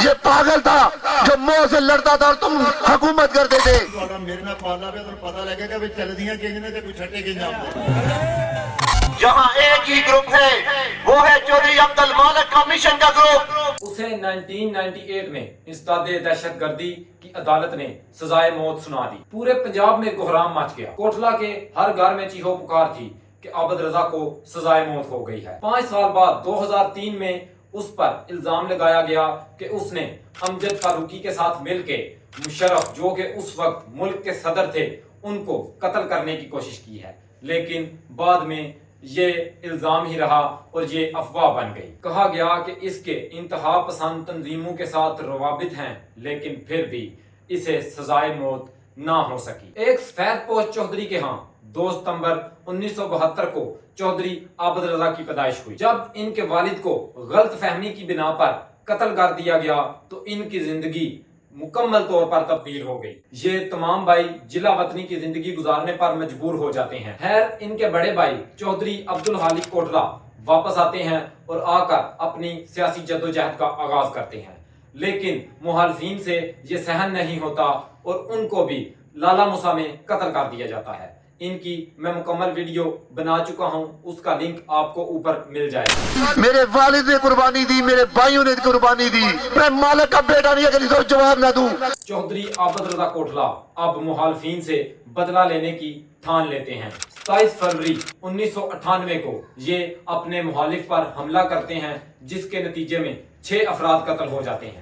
یہ پاگل تھا جو منہ سے لڑتا تھا اور تم حکومت کرتے تھے. میرے نال پالا پہ تو پتہ لگے گا بھی چلدیاں کنج نے تے کوئی چھٹے کنج آتے. جہاں ایک ہی گروپ ہے وہ ہے چودھری عبد المالک کا مشن کا گروپ. اسے 1998 میں انسداد دہشت گردی کی عدالت نے سزائے موت سنا دی. پورے پنجاب میں کوہرام مچ گیا. کوٹلہ کے ہر گھر میں چیخو پکار تھی کہ عابد رضا کو سزائے موت ہو گئی ہے. 5 سال بعد 2003 میں اس پر الزام لگایا گیا کہ اس نے امجد فاروقی کے ساتھ مل کے مشرف جو کہ اس وقت ملک کے صدر تھے ان کو قتل کرنے کی کوشش کی ہے. لیکن بعد میں یہ الزام ہی رہا اور یہ افواہ بن گئی. کہا گیا کہ اس کے انتہا پسند تنظیموں کے ساتھ روابط ہیں لیکن پھر بھی اسے سزائے موت نہ ہو سکی. ایک سفید پوش چودھری کے ہاں 2 ستمبر 1972 کو چودھری عابد رضا کی پیدائش ہوئی. جب ان کے والد کو غلط فہمی کی بنا پر قتل کر دیا گیا تو ان کی زندگی مکمل طور پر تبدیل ہو گئی. یہ تمام بھائی جلا وطنی کی زندگی گزارنے پر مجبور ہو جاتے ہیں. خیر ان کے بڑے بھائی چودھری عبدالحالی کوٹلہ واپس آتے ہیں اور آ کر اپنی سیاسی جدوجہد کا آغاز کرتے ہیں. لیکن مخالفین سے یہ سہن نہیں ہوتا اور ان کو بھی لالا موسیٰ میں قتل کر دیا جاتا ہے. ان کی میں مکمل ویڈیو بنا چکا ہوں, اس کا لنک آپ کو اوپر مل جائے گا. میرے والد نے قربانی دی, میرے بھائیوں نے قربانی دی, میں مالک کا بیٹا نہیں اگر اسے جواب نہ دوں. چودھری عابد رضا کوٹلہ اب مخالفین سے بدلہ لینے کی ٹھان لیتے ہیں. 27 فروری 1998 کو یہ اپنے مخالف پر حملہ کرتے ہیں جس کے نتیجے میں 6 افراد قتل ہو جاتے ہیں.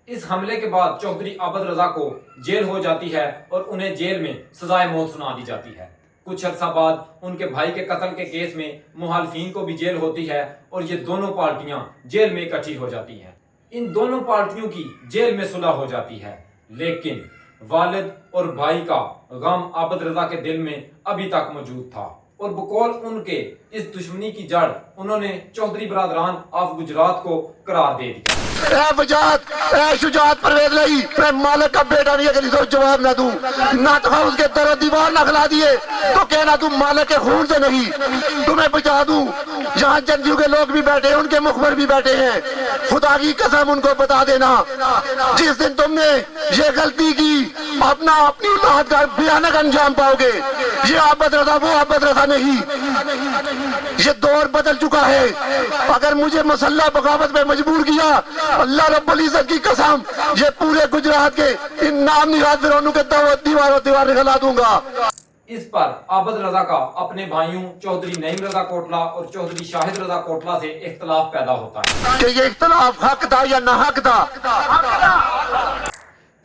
اس حملے کے بعد چودھری عابد رضا کو جیل ہو جاتی ہے اور انہیں جیل میں سزائے موت سنا دی جاتی ہے. کچھ عرصہ بعد ان کے بھائی کے قتل کے کیس میں مخالفین کو بھی جیل ہوتی ہے اور یہ دونوں پارٹیاں جیل میں اکٹھی ہو جاتی ہیں. ان دونوں پارٹیوں کی جیل میں صلح ہو جاتی ہے لیکن والد اور بھائی کا غم عابد رضا کے دل میں ابھی تک موجود تھا اور بقول ان کے اس دشمنی کی جڑ انہوں نے چودھری برادران آف گجرات کو قرار دے دیا. اے وجاہت, اے شجاعت پرویز لائی, میں مالک کا بیٹا نہیں اگر اسے جواب نہ دوں. نہ تو اس کے در دیوار نہ کھلا دیے تو کہنا تم مالک کے خون سے نہیں, تمہیں بچا دوں. یہاں جنگجو کے لوگ بھی بیٹھے ہیں, ان کے مخبر بھی بیٹھے ہیں. خدا کی قسم ان کو بتا دینا جس دن تم نے یہ غلطی کی اپنی اولاد کا بھیانک انجام پاؤ گے. یہ عابد رضا وہ عابد رضا نہیں, یہ دور بدل چکا ہے. اگر مجھے مسلح بغاوت میں مجبور کیا اللہ رب العزت کی قسم یہ پورے گجرات کے ان نام نہاد فرعونوں کے دیوار نکلا دوں گا. اس پر عابد رضا کا اپنے بھائیوں چودھری نعیم رضا کوٹلہ اور چودھری شاہد رضا کوٹلہ سے اختلاف پیدا ہوتا ہے کہ یہ اختلاف حق تھا یا نہ حق تھا,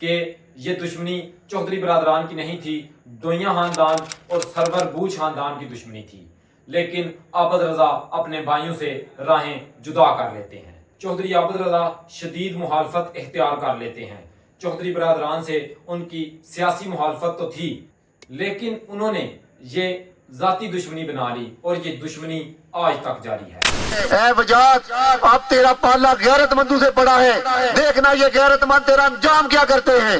کہ یہ دشمنی چودھری برادران کی نہیں تھی, دوئیاں خاندان اور سرور بوجھ خاندان کی دشمنی تھی. لیکن عابد رضا اپنے بھائیوں سے راہیں جدا کر لیتے ہیں. چودھری عابد رضا شدید مخالفت اختیار کر لیتے ہیں. چودھری برادران سے ان کی سیاسی مخالفت تو تھی لیکن انہوں نے یہ ذاتی دشمنی بنا لی اور یہ دشمنی آج تک جاری ہے. اے وجاہت, اب تیرا پالا غیرت مندوں سے بڑا ہے, دیکھنا یہ غیرت مند تیرا انجام کیا کرتے ہیں.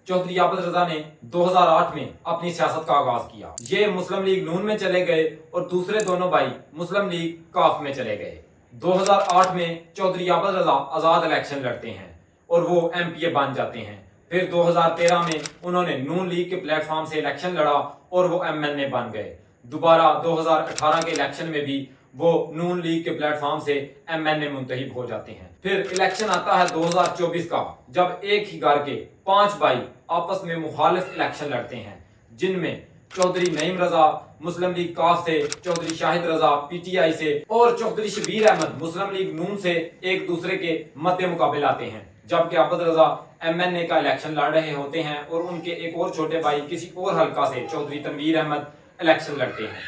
چودھری عابد رضا نے 2008 میں اپنی سیاست کا آغاز کیا. یہ مسلم لیگ نون میں چلے گئے اور دوسرے دونوں بھائی مسلم لیگ کاف میں چلے گئے. 2008 میں چودھری عابد رضا آزاد الیکشن لڑتے ہیں اور وہ ایم پی اے بن جاتے ہیں. پھر 2013 میں انہوں نے نون لیگ کے پلیٹ فارم سے الیکشن لڑا اور وہ ایم این اے بن گئے. دوبارہ 2018 کے الیکشن میں بھی وہ نون لیگ کے پلیٹ فارم سے ایم این اے منتخب ہو جاتے ہیں. پھر الیکشن آتا ہے 2024 کا, جب ایک ہی گھر کے 5 بھائی آپس میں مخالف الیکشن لڑتے ہیں جن میں چودھری نعیم رضا مسلم لیگ کاف سے, چودھری شاہد رضا پی ٹی آئی سے اور چودھری شبیر احمد مسلم لیگ نون سے ایک دوسرے کے مد مقابل آتے ہیں. جبکہ عابد رضا ایم این اے کا الیکشن لڑ رہے ہوتے ہیں اور ان کے ایک اور چھوٹے بھائی کسی اور حلقہ سے چودھری تنویر احمد الیکشن لڑتے ہیں.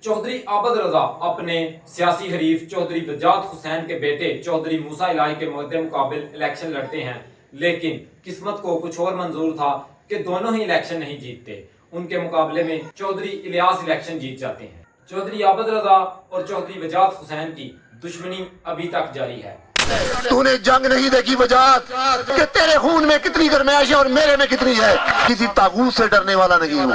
چودھری عابد رضا اپنے سیاسی حریف چودھری بجات حسین کے بیٹے چودھری موسیٰ الہی کے مد مقابل الیکشن لڑتے ہیں لیکن قسمت کو کچھ اور منظور تھا کہ دونوں ہی الیکشن نہیں جیتتے. ان کے مقابلے میں چودھری الیاس الیکشن جیت جاتے ہیں. چودھری عابد رضا اور چودھری بجات حسین کی دشمنی ابھی تک جاری ہے. تو نے جنگ نہیں دیکھی وجاہت کہ تیرے خون میں کتنی گرمائش ہے اور میرے میں کتنی ہے. کسی طاغوت سے ڈرنے والا نہیں ہوں.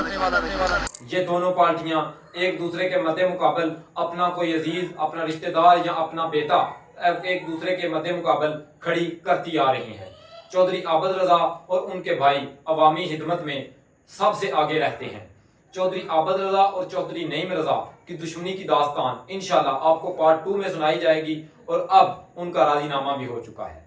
یہ دونوں پارٹیاں ایک دوسرے کے مد مقابل اپنا کوئی عزیز, اپنا رشتہ دار یا اپنا بیٹا ایک دوسرے کے مد مقابل کھڑی کرتی آ رہی ہیں۔ چودھری عابد رضا اور ان کے بھائی عوامی خدمت میں سب سے آگے رہتے ہیں۔ چودھری عابد رضا اور چودھری نعیم رضا کی دشمنی کی داستان انشاءاللہ آپ کو پارٹ 2 میں سنائی جائے گی، اور اب ان کا راضی نامہ بھی ہو چکا ہے۔